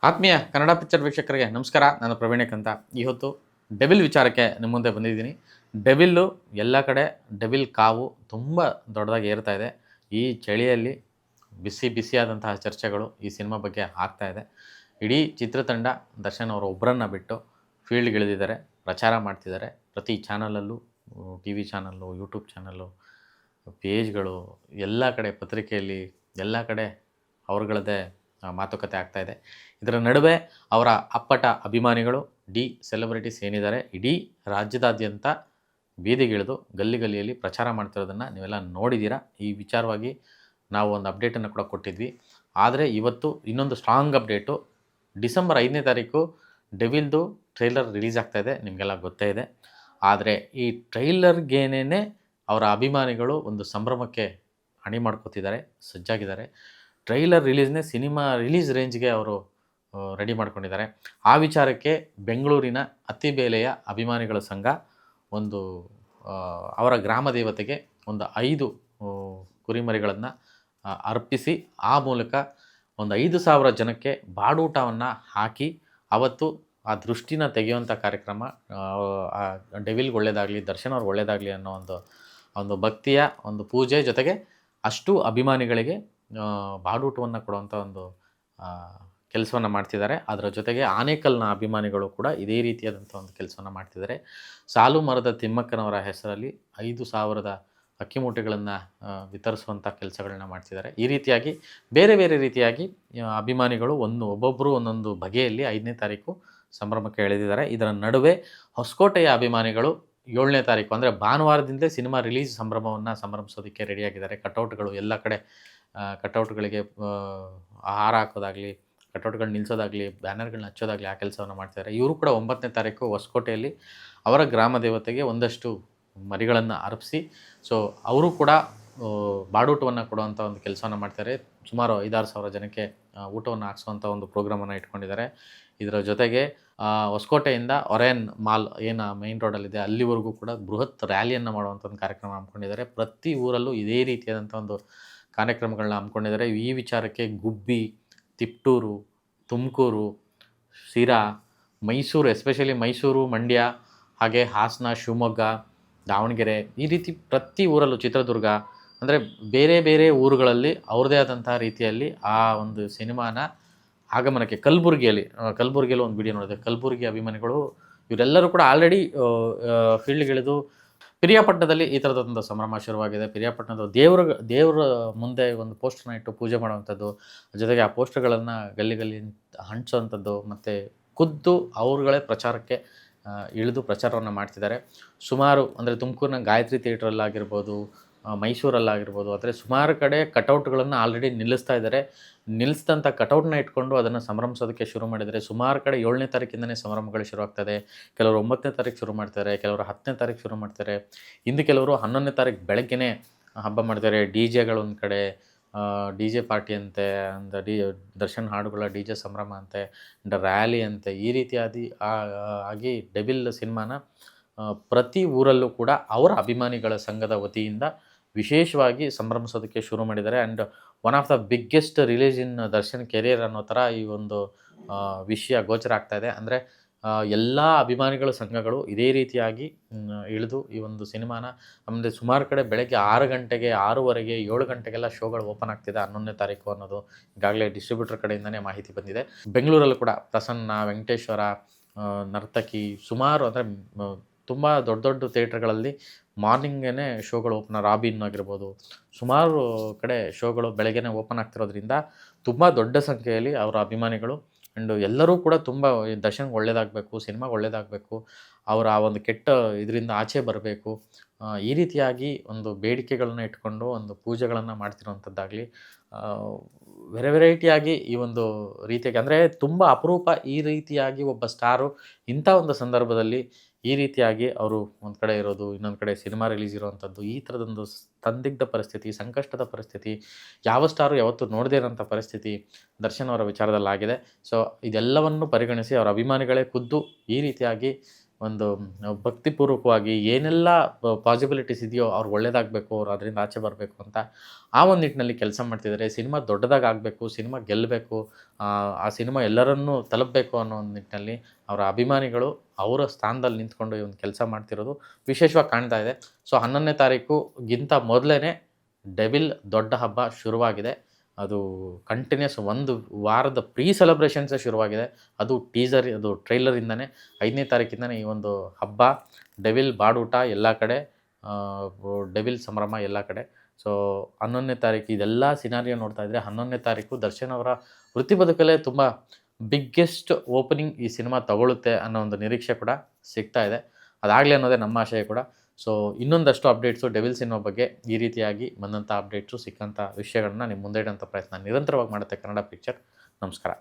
ಆತ್ಮೀಯ ಕನ್ನಡ ಪಿಕ್ಚರ್ ವೀಕ್ಷಕರಿಗೆ ನಮಸ್ಕಾರ. ನಾನು ಪ್ರವೀಣಕ್ ಅಂತ. ಇವತ್ತು ಡೆವಿಲ್ ವಿಚಾರಕ್ಕೆ ನಿಮ್ಮ ಮುಂದೆ ಬಂದಿದ್ದೀನಿ. ಡೆವಿಲ್ಲು ಎಲ್ಲ ಕಡೆ ಡೆವಿಲ್ ಕಾವು ತುಂಬ ದೊಡ್ಡದಾಗಿ ಏರ್ತಾ ಇದೆ. ಈ ಚಳಿಯಲ್ಲಿ ಬಿಸಿಯಾದಂತಹ ಚರ್ಚೆಗಳು ಈ ಸಿನಿಮಾ ಬಗ್ಗೆ ಆಗ್ತಾ ಇದೆ. ಇಡೀ ಚಿತ್ರತಂಡ ದರ್ಶನ್ ಅವರು ಒಬ್ಬರನ್ನ ಬಿಟ್ಟು ಫೀಲ್ಡ್ಗಿಳಿದಿದ್ದಾರೆ, ಪ್ರಚಾರ ಮಾಡ್ತಿದ್ದಾರೆ. ಪ್ರತಿ ಚಾನಲಲ್ಲೂ, T V channel, YouTube channel, ಪೇಜ್ಗಳು, ಎಲ್ಲ ಕಡೆ ಪತ್ರಿಕೆಯಲ್ಲಿ ಎಲ್ಲ ಕಡೆ ಅವ್ರಗಳದ್ದೇ ಮಾತುಕತೆ ಆಗ್ತಾಯಿದೆ. ಇದರ ನಡುವೆ ಅವರ ಅಪ್ಪಟ ಅಭಿಮಾನಿಗಳು, ಸೆಲೆಬ್ರಿಟೀಸ್ ಏನಿದ್ದಾರೆ, ಇಡೀ ರಾಜ್ಯದಾದ್ಯಂತ ಬೀದಿಗಿಳಿದು ಗಲ್ಲಿ ಗಲ್ಲಿಯಲ್ಲಿ ಪ್ರಚಾರ ಮಾಡ್ತಿರೋದನ್ನು ನೀವೆಲ್ಲ ನೋಡಿದ್ದೀರಾ. ಈ ವಿಚಾರವಾಗಿ ನಾವು ಒಂದು ಅಪ್ಡೇಟನ್ನು ಕೂಡ ಕೊಟ್ಟಿದ್ವಿ. ಆದರೆ ಇವತ್ತು ಇನ್ನೊಂದು ಸ್ಟ್ರಾಂಗ್ ಅಪ್ಡೇಟು. ಡಿಸೆಂಬರ್ 5ನೇ ತಾರೀಕು ಡೆವಿಲ್ದು ಟ್ರೈಲರ್ ರಿಲೀಸ್ ಆಗ್ತಾಯಿದೆ, ನಿಮಗೆಲ್ಲ ಗೊತ್ತೇ ಇದೆ. ಆದರೆ ಈ ಟ್ರೈಲರ್ಗೇನೇ ಅವರ ಅಭಿಮಾನಿಗಳು ಒಂದು ಸಂಭ್ರಮಕ್ಕೆ ಅಣಿ ಮಾಡ್ಕೋತಿದ್ದಾರೆ, ಸಜ್ಜಾಗಿದ್ದಾರೆ. ಟ್ರೈಲರ್ ರಿಲೀಸ್ನೇ ಸಿನಿಮಾ ರಿಲೀಸ್ ರೇಂಜ್ಗೆ ಅವರು ರೆಡಿ ಮಾಡ್ಕೊಂಡಿದ್ದಾರೆ. ಆ ವಿಚಾರಕ್ಕೆ ಬೆಂಗಳೂರಿನ ಅತ್ತಿಬೇಲೆಯ ಅಭಿಮಾನಿಗಳ ಸಂಘ ಒಂದು ಅವರ ಗ್ರಾಮ ದೇವತೆಗೆ ಒಂದು 5 ಕುರಿಮರಿಗಳನ್ನು ಅರ್ಪಿಸಿ ಆ ಮೂಲಕ ಒಂದು 5,000 ಜನಕ್ಕೆ ಬಾಡೂಟವನ್ನು ಹಾಕಿ ಅವತ್ತು ಆ ದೃಷ್ಟಿನ ತೆಗೆಯುವಂಥ ಕಾರ್ಯಕ್ರಮ, ಡೆವಿಲ್ಗೆ ಒಳ್ಳೆಯದಾಗಲಿ, ದರ್ಶನ್ ಅವ್ರಿಗೆ ಒಳ್ಳೆಯದಾಗಲಿ ಅನ್ನೋ ಒಂದು ಭಕ್ತಿಯ ಒಂದು ಪೂಜೆ ಜೊತೆಗೆ ಅಷ್ಟು ಅಭಿಮಾನಿಗಳಿಗೆ ಬಾಡೂಟವನ್ನು ಕೊಡುವಂಥ ಒಂದು ಕೆಲಸವನ್ನು ಮಾಡ್ತಿದ್ದಾರೆ. ಅದರ ಜೊತೆಗೆ ಆನೇಕಲ್ನ ಅಭಿಮಾನಿಗಳು ಕೂಡ ಇದೇ ರೀತಿಯಾದಂಥ ಒಂದು ಕೆಲಸವನ್ನು ಮಾಡ್ತಿದ್ದಾರೆ. ಸಾಲು ಮರದ ತಿಮ್ಮಕ್ಕನವರ ಹೆಸರಲ್ಲಿ 5,000 ಅಕ್ಕಿ ಮೂಟೆಗಳನ್ನು ವಿತರಿಸುವಂಥ ಕೆಲಸಗಳನ್ನ ಮಾಡ್ತಿದ್ದಾರೆ. ಈ ರೀತಿಯಾಗಿ ಬೇರೆ ಬೇರೆ ರೀತಿಯಾಗಿ ಅಭಿಮಾನಿಗಳು ಒಬ್ಬೊಬ್ಬರು ಒಂದೊಂದು ಬಗೆಯಲ್ಲಿ 5ನೇ ತಾರೀಕು ಸಂಭ್ರಮಕ್ಕೆ ಎಳೆದಿದ್ದಾರೆ. ಇದರ ನಡುವೆ ಹೊಸಕೋಟೆಯ ಅಭಿಮಾನಿಗಳು 7ನೇ ತಾರೀಕು ಅಂದರೆ ಭಾನುವಾರದಿಂದಲೇ ಸಿನಿಮಾ ರಿಲೀಸ್ ಸಂಭ್ರಮಿಸೋದಕ್ಕೆ ರೆಡಿಯಾಗಿದ್ದಾರೆ. ಕಟೌಟ್ಗಳು ಎಲ್ಲ ಕಡೆ ಕಟೌಟ್ಗಳಿಗೆ ಆಹಾರ ಹಾಕೋದಾಗಲಿ, ಕಟೌಟ್ಗಳು ನಿಲ್ಲಿಸೋದಾಗಲಿ, ಬ್ಯಾನರ್ಗಳನ್ನ ಹಚ್ಚೋದಾಗಲಿ ಆ ಕೆಲಸವನ್ನು ಮಾಡ್ತಿದ್ದಾರೆ. ಇವರು ಕೂಡ 9ನೇ ತಾರೀಕು ಹೊಸಕೋಟೆಯಲ್ಲಿ ಅವರ ಗ್ರಾಮ ದೇವತೆಗೆ ಒಂದಷ್ಟು ಮರಿಗಳನ್ನು ಅರ್ಪಿಸಿ ಅವರು ಕೂಡ ಬಾಡೂಟವನ್ನು ಕೊಡುವಂಥ ಒಂದು ಕೆಲಸವನ್ನು ಮಾಡ್ತಾರೆ. ಸುಮಾರು 5-6 ಸಾವಿರ ಜನಕ್ಕೆ ಊಟವನ್ನು ಹಾಕ್ಸುವಂಥ ಒಂದು ಪ್ರೋಗ್ರಾಮನ್ನು ಇಟ್ಕೊಂಡಿದ್ದಾರೆ. ಇದರ ಜೊತೆಗೆ ಹೊಸಕೋಟೆಯಿಂದ ಒರೇನ್ ಮಾಲ್ ಏನು ಮೈನ್ ರೋಡಲ್ಲಿದೆ ಅಲ್ಲಿವರೆಗೂ ಕೂಡ ಬೃಹತ್ ರ್ಯಾಲಿಯನ್ನು ಮಾಡುವಂಥ ಒಂದು ಕಾರ್ಯಕ್ರಮ ಹಮ್ಮಿಕೊಂಡಿದ್ದಾರೆ. ಪ್ರತಿ ಊರಲ್ಲೂ ಇದೇ ರೀತಿಯಾದಂಥ ಒಂದು ಕಾರ್ಯಕ್ರಮಗಳನ್ನ ಹಮ್ಮಿಕೊಂಡಿದ್ದಾರೆ. ಈ ವಿಚಾರಕ್ಕೆ ಗುಬ್ಬಿ, ತಿಪ್ಟೂರು, ತುಮಕೂರು, ಶಿರಾ, ಮೈಸೂರು, ಎಸ್ಪೆಷಲಿ ಮೈಸೂರು, ಮಂಡ್ಯ, ಹಾಗೆ ಹಾಸನ, ಶಿವಮೊಗ್ಗ, ದಾವಣಗೆರೆ, ಈ ರೀತಿ ಪ್ರತಿ ಊರಲ್ಲೂ, ಚಿತ್ರದುರ್ಗ, ಅಂದರೆ ಬೇರೆ ಬೇರೆ ಊರುಗಳಲ್ಲಿ ಅವ್ರದ್ದೇ ಆದಂಥ ರೀತಿಯಲ್ಲಿ ಆ ಒಂದು ಸಿನಿಮಾನ ಆಗಮನಕ್ಕೆ ಕಲಬುರಗಿಯಲ್ಲಿ ಒಂದು ವಿಡಿಯೋ ನೋಡಿದೆ. ಕಲಬುರಗಿ ಅಭಿಮಾನಿಗಳು ಇವರೆಲ್ಲರೂ ಕೂಡ ಆಲ್ರೆಡಿ ಫೀಲ್ಡ್ಗಿಳಿದು ಪಿರಿಯಾಪಟ್ಟಣದಲ್ಲಿ ಈ ಥರದೊಂದು ಸಂಭ್ರಮ ಶುರುವಾಗಿದೆ. ಪಿರಿಯಾಪಟ್ಟಣದ ದೇವರ ಮುಂದೆ ಒಂದು ಪೋಸ್ಟರ್ನ ಇಟ್ಟು ಪೂಜೆ ಮಾಡುವಂಥದ್ದು, ಜೊತೆಗೆ ಆ ಪೋಸ್ಟರ್ಗಳನ್ನು ಗಲ್ಲಿ ಹಂಚುವಂಥದ್ದು, ಮತ್ತು ಖುದ್ದು ಅವ್ರುಗಳೇ ಪ್ರಚಾರಕ್ಕೆ ಇಳಿದು ಪ್ರಚಾರವನ್ನು ಮಾಡ್ತಿದ್ದಾರೆ. ಸುಮಾರು ಅಂದರೆ ತುಮಕೂರಿನ ಗಾಯತ್ರಿ ಥಿಯೇಟ್ರಲ್ಲಾಗಿರ್ಬೋದು, ಮೈಸೂರಲ್ಲಾಗಿರ್ಬೋದು, ಆದರೆ ಸುಮಾರು ಕಡೆ ಕಟೌಟ್ಗಳನ್ನು ಆಲ್ರೆಡಿ ನಿಲ್ಲಿಸ್ತಾ ಇದ್ದಾರೆ. ನಿಲ್ಲಿಸಿದಂಥ ಕಟೌಟ್ನ ಇಟ್ಕೊಂಡು ಅದನ್ನು ಸಂಭ್ರಮಿಸೋದಕ್ಕೆ ಶುರು ಮಾಡಿದರೆ ಸುಮಾರು ಕಡೆ 7ನೇ ತಾರೀಕಿಂದನೇ ಸಂಭ್ರಮಗಳು ಶುರುವಾಗ್ತದೆ. ಕೆಲವರು 9ನೇ ತಾರೀಕು ಶುರು ಮಾಡ್ತಾರೆ, ಕೆಲವರು 10ನೇ ತಾರೀಕು ಶುರು ಮಾಡ್ತಾರೆ. ಇನ್ನು ಕೆಲವರು 11ನೇ ತಾರೀಕು ಬೆಳಗ್ಗೆನೇ ಹಬ್ಬ ಮಾಡ್ತಾರೆ. ಡಿ ಜೆಗಳು ಒಂದು ಕಡೆ, ಡಿ ಜೆ ಪಾರ್ಟಿ ಅಂತೆ, ದರ್ಶನ್ ಹಾಡುಗಳ ಡಿ ಜೆ ಸಂಭ್ರಮ ಅಂತೆ, ರ್ಯಾಲಿ ಅಂತೆ, ಈ ಆಗಿ ಡೆವಿಲ್ ಸಿನಿಮಾನ ಪ್ರತಿ ಊರಲ್ಲೂ ಕೂಡ ಅವರ ಅಭಿಮಾನಿಗಳ ಸಂಘದ ವತಿಯಿಂದ ವಿಶೇಷವಾಗಿ ಸಂಭ್ರಮಿಸೋದಕ್ಕೆ ಶುರು ಮಾಡಿದ್ದಾರೆ. And one of the biggest release in Darshan career ಅನ್ನೋ ಥರ ಈ ಒಂದು ವಿಷಯ ಗೋಚರ ಆಗ್ತಾಯಿದೆ. ಅಂದರೆ ಎಲ್ಲ ಅಭಿಮಾನಿಗಳ ಸಂಘಗಳು ಇದೇ ರೀತಿಯಾಗಿ ಇಳಿದು ಈ ಒಂದು ಸಿನಿಮಾನ, ಆಮೇಲೆ ಸುಮಾರು ಕಡೆ ಬೆಳಗ್ಗೆ 6 ಗಂಟೆಗೆ, 6:30, 7 ಗಂಟೆಗೆಲ್ಲ ಶೋಗಳು ಓಪನ್ ಆಗ್ತಿದೆ 11ನೇ ತಾರೀಕು ಅನ್ನೋದು ಈಗಾಗಲೇ ಡಿಸ್ಟ್ರಿಬ್ಯೂಟರ್ ಕಡೆಯಿಂದನೇ ಮಾಹಿತಿ ಬಂದಿದೆ. ಬೆಂಗಳೂರಲ್ಲೂ ಕೂಡ ಪ್ರಸನ್ನ, ವೆಂಕಟೇಶ್ವರ, ನರ್ತಕಿ, ಸುಮಾರು ಅಂದರೆ ತುಂಬ ದೊಡ್ಡ ದೊಡ್ಡ ಥಿಯೇಟ್ರ್ಗಳಲ್ಲಿ ಮಾರ್ನಿಂಗೇ ಶೋಗಳು ಓಪನ್, ರಾಬಿನ್ ಆಗಿರ್ಬೋದು, ಸುಮಾರು ಕಡೆ ಶೋಗಳು ಬೆಳಗ್ಗೆನೇ ಓಪನ್ ಆಗ್ತಿರೋದ್ರಿಂದ ತುಂಬ ದೊಡ್ಡ ಸಂಖ್ಯೆಯಲ್ಲಿ ಅವರ ಅಭಿಮಾನಿಗಳು ಆ್ಯಂಡ್ ಎಲ್ಲರೂ ಕೂಡ ತುಂಬ ದರ್ಶನ್ಗೆ ಒಳ್ಳೆಯದಾಗಬೇಕು, ಸಿನಿಮಾಗೆ ಒಳ್ಳೆಯದಾಗಬೇಕು, ಅವರ ಆ ಒಂದು ಕೆಟ್ಟ ಇದರಿಂದ ಆಚೆ ಬರಬೇಕು, ಈ ರೀತಿಯಾಗಿ ಒಂದು ಬೇಡಿಕೆಗಳನ್ನ ಇಟ್ಕೊಂಡು ಒಂದು ಪೂಜೆಗಳನ್ನು ಮಾಡ್ತಿರೋವಂಥದ್ದಾಗಲಿ, ವೆರೈಟಿಯಾಗಿ ಈ ಒಂದು ರೀತಿಯಾಗಿ, ಅಂದರೆ ತುಂಬ ಅಪರೂಪ ಈ ರೀತಿಯಾಗಿ ಒಬ್ಬ ಸ್ಟಾರು ಇಂಥ ಒಂದು ಸಂದರ್ಭದಲ್ಲಿ ಈ ರೀತಿಯಾಗಿ ಅವರು ಒಂದು ಕಡೆ ಇರೋದು, ಇನ್ನೊಂದು ಕಡೆ ಸಿನಿಮಾ ರಿಲೀಸ್ ಇರೋವಂಥದ್ದು, ಈ ಥರದೊಂದು ಸಂದಿಗ್ಧ ಪರಿಸ್ಥಿತಿ, ಸಂಕಷ್ಟದ ಪರಿಸ್ಥಿತಿ, ಯಾವ ಸ್ಟಾರು ಯಾವತ್ತೂ ನೋಡದೇ ಇರೋಂಥ ಪರಿಸ್ಥಿತಿ ದರ್ಶನ್ ಅವರ ವಿಚಾರದಲ್ಲಾಗಿದೆ. ಸೊ ಇದೆಲ್ಲವನ್ನು ಪರಿಗಣಿಸಿ ಅವರ ಅಭಿಮಾನಿಗಳೇ ಖುದ್ದು ಈ ರೀತಿಯಾಗಿ ಒಂದು ಭಕ್ತಿಪೂರ್ವಕವಾಗಿ ಏನೆಲ್ಲ ಪಾಸಿಬಿಲಿಟೀಸ್ ಇದೆಯೋ ಅವ್ರು ಒಳ್ಳೇದಾಗಬೇಕು, ಅವ್ರು ಅದರಿಂದ ಆಚೆ ಬರಬೇಕು ಅಂತ ಆ ಒಂದು ನಿಟ್ಟಿನಲ್ಲಿ ಕೆಲಸ ಮಾಡ್ತಿದ್ದಾರೆ. ಸಿನಿಮಾ ದೊಡ್ಡದಾಗಿ ಆಗಬೇಕು, ಸಿನಿಮಾ ಗೆಲ್ಲಬೇಕು, ಆ ಸಿನಿಮಾ ಎಲ್ಲರನ್ನೂ ತಲುಪಬೇಕು ಅನ್ನೋ ಒಂದು ನಿಟ್ಟಿನಲ್ಲಿ ಅವರ ಅಭಿಮಾನಿಗಳು ಅವರ ಸ್ಥಾನದಲ್ಲಿ ನಿಂತ್ಕೊಂಡು ಈ ಒಂದು ಕೆಲಸ ಮಾಡ್ತಿರೋದು ವಿಶೇಷವಾಗಿ ಕಾಣ್ತಾ ಇದೆ. ಸೊ 11ನೇ ತಾರೀಕುಗಿಂತ ಮೊದಲೇ ಡೆವಿಲ್ ದೊಡ್ಡ ಹಬ್ಬ ಶುರುವಾಗಿದೆ. ಅದು ಕಂಟಿನ್ಯೂಸ್ 1 ವಾರದ ಪ್ರೀ ಸೆಲೆಬ್ರೇಷನ್ಸೇ ಶುರುವಾಗಿದೆ. ಅದು ಟೀಸರ್, ಅದು ಟ್ರೈಲರಿಂದನೇ 5ನೇ ತಾರೀಕಿಂದನೇ ಈ ಒಂದು ಹಬ್ಬ, ಡೆವಿಲ್ ಬಾಡೂಟ ಎಲ್ಲ ಕಡೆ, ಡೆವಿಲ್ ಸಂಭ್ರಮ ಎಲ್ಲ ಕಡೆ. ಸೊ 11ನೇ ತಾರೀಕು ಇದೆಲ್ಲ ಸಿನಾರಿಯೋ ನೋಡ್ತಾ ಇದ್ದರೆ 11ನೇ ತಾರೀಕು ದರ್ಶನ್ ಅವರ ವೃತ್ತಿ ಬದುಕಲ್ಲೇ ತುಂಬ ಬಿಗ್ಗೆಸ್ಟ್ ಓಪನಿಂಗ್ ಈ ಸಿನಿಮಾ ತಗೊಳ್ಳುತ್ತೆ ಅನ್ನೋ ಒಂದು ನಿರೀಕ್ಷೆ ಕೂಡ ಸಿಗ್ತಾ ಇದೆ. ಅದಾಗಲಿ ಅನ್ನೋದೇ ನಮ್ಮ ಆಶಯ ಕೂಡ. ಸೊ ಇನ್ನೊಂದಷ್ಟು ಅಪ್ಡೇಟ್ಸು ಡೆವಿಲ್ ಸಿನಿಮಾ ಬಗ್ಗೆ ಈ ರೀತಿಯಾಗಿ ಬಂದಂಥ ಅಪ್ಡೇಟ್ಸು ಸಿಕ್ಕಂಥ ವಿಷಯಗಳನ್ನ ನಿಮ್ಮ ಮುಂದೆ ಇಡೋಂಥ ಪ್ರಯತ್ನ ನಿರಂತರವಾಗಿ ಮಾಡುತ್ತೆ ಕನ್ನಡ ಪಿಕ್ಚರ್. ನಮಸ್ಕಾರ.